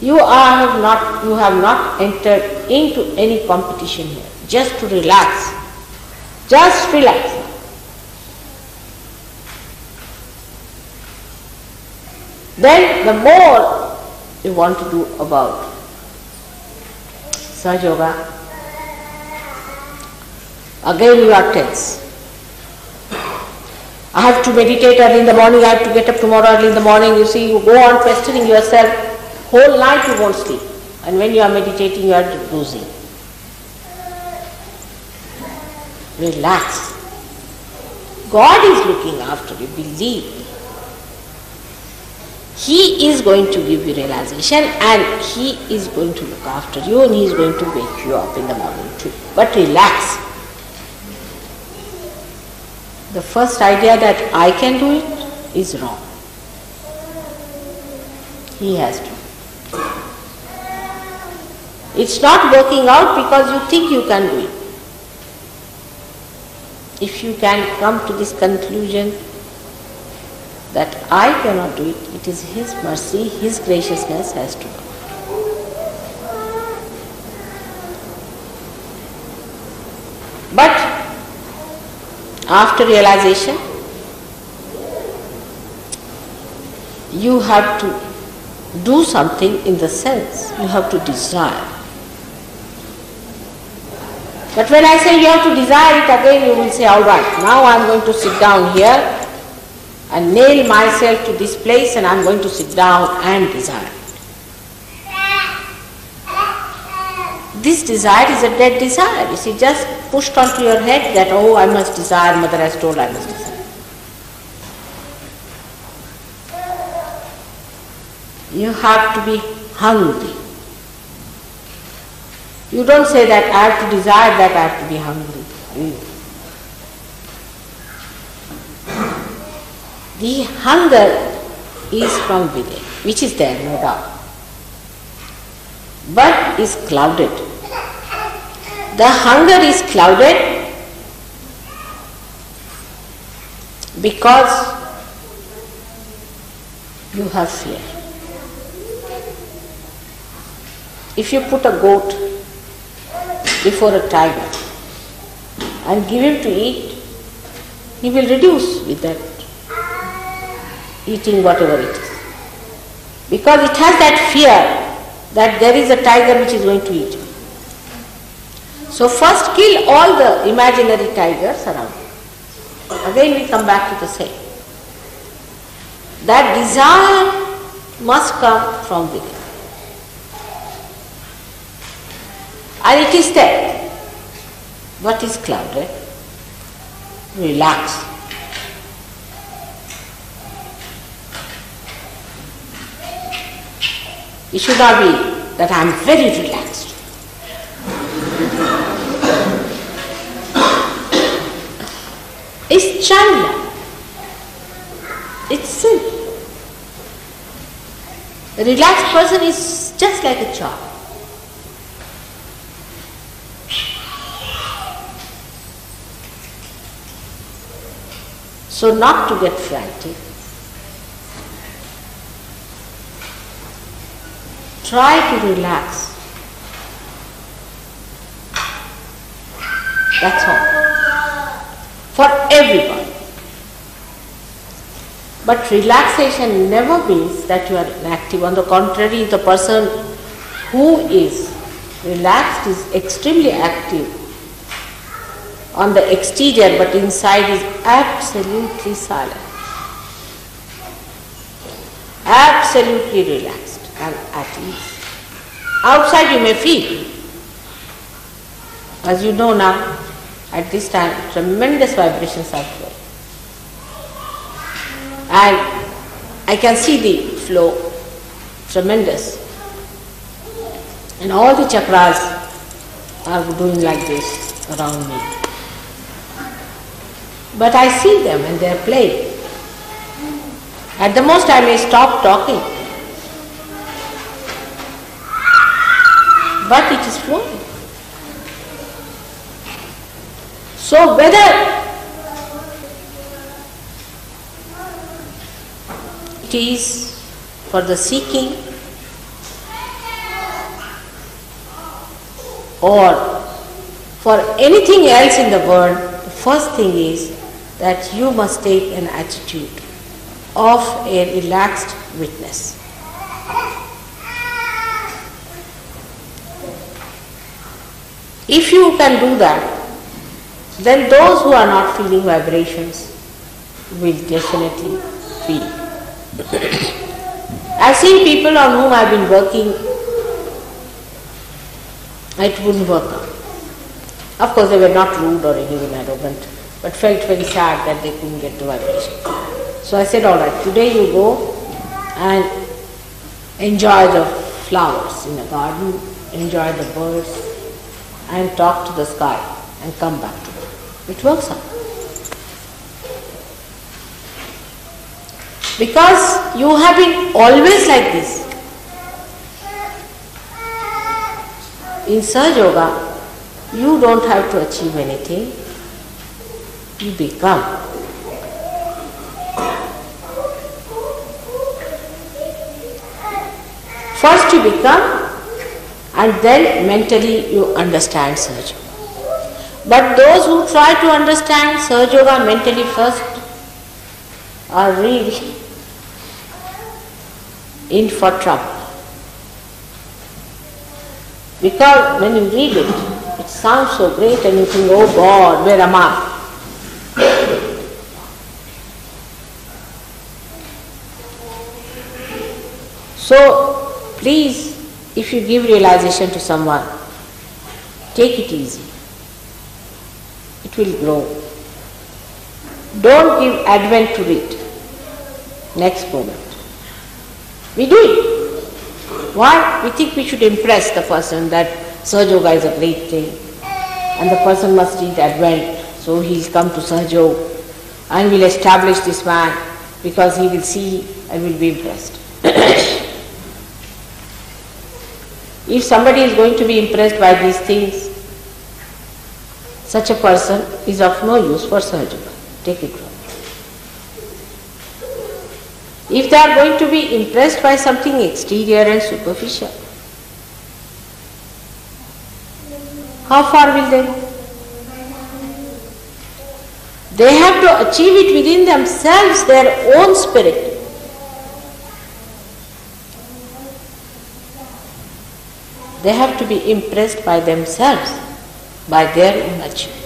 You have not entered into any competition here. Just to relax. Just relax. Then the more you want to do about Sahaja Yoga, again you are tense. I have to meditate early in the morning, I have to get up tomorrow early in the morning. You see, you go on pestering yourself, whole night you won't sleep. And when you are meditating, you are losing. Relax. God is looking after you, believe me. He is going to give you realization and He is going to look after you and He is going to wake you up in the morning too. But relax. The first idea that I can do it is wrong. He has to. It's not working out because you think you can do it. If you can come to this conclusion that I cannot do it, it is His mercy, His graciousness has to do. But after realization, you have to do something in the sense, you have to desire. But when I say you have to desire it, again you will say, all right, now I am going to sit down here and nail myself to this place and I am going to sit down and desire it. This desire is a dead desire. You see, just pushed onto your head that, oh, I must desire, Mother has told I must desire. You have to be hungry. You don't say that I have to desire that, I have to be hungry. The hunger is from within, which is there, no doubt, but is clouded. The hunger is clouded because you have fear. If you put a goat before a tiger and give him to eat, he will reduce with that eating whatever it is. Because it has that fear that there is a tiger which is going to eat him. So first kill all the imaginary tigers around you. Again we come back to the same. That desire must come from within. And it is there. What is clouded? Relax. It should not be that I am very relaxed. It's childlike. It's simple. A relaxed person is just like a child. So not to get frantic. Try to relax. That's all. For everybody. But relaxation never means that you are inactive. On the contrary, the person who is relaxed is extremely active on the exterior, but inside is absolutely silent. Absolutely relaxed and at ease. Outside you may feel, as you know now, at this time tremendous vibrations are flowing. And I can see the flow, tremendous. And all the chakras are doing like this around me. But I see them and they are playing. At the most I may stop talking. But it is flowing. So whether it is for the seeking or for anything else in the world, the first thing is that you must take an attitude of a relaxed witness. If you can do that, then those who are not feeling vibrations will definitely feel. I've seen people on whom I've been working, it wouldn't work out. Of course, they were not rude or anything arrogant, but felt very sad that they couldn't get the vibration. So I said, all right, today you go and enjoy the flowers in the garden, enjoy the birds, and talk to the sky and come back to it. It works out. Because you have been always like this. In Sahaja Yoga, you don't have to achieve anything. You become. First you become, and then mentally you understand Sahaja Yoga. But those who try to understand Sahaja Yoga mentally first are really in for trouble. Because when you read it, it sounds so great and you think, oh God, where am I? So, please, if you give realization to someone, take it easy. It will grow. Don't give advent to it. Next moment. We do it. Why? We think we should impress the person that Sahaja Yoga is a great thing and the person must read Advent, so he'll come to Sahaja Yoga and will establish this man because he will see and will be impressed. If somebody is going to be impressed by these things, such a person is of no use for Sahaja Yoga. Take it wrong. If they are going to be impressed by something exterior and superficial, how far will they go? They have to achieve it within themselves, their own spirit. They have to be impressed by themselves, by their own achievement.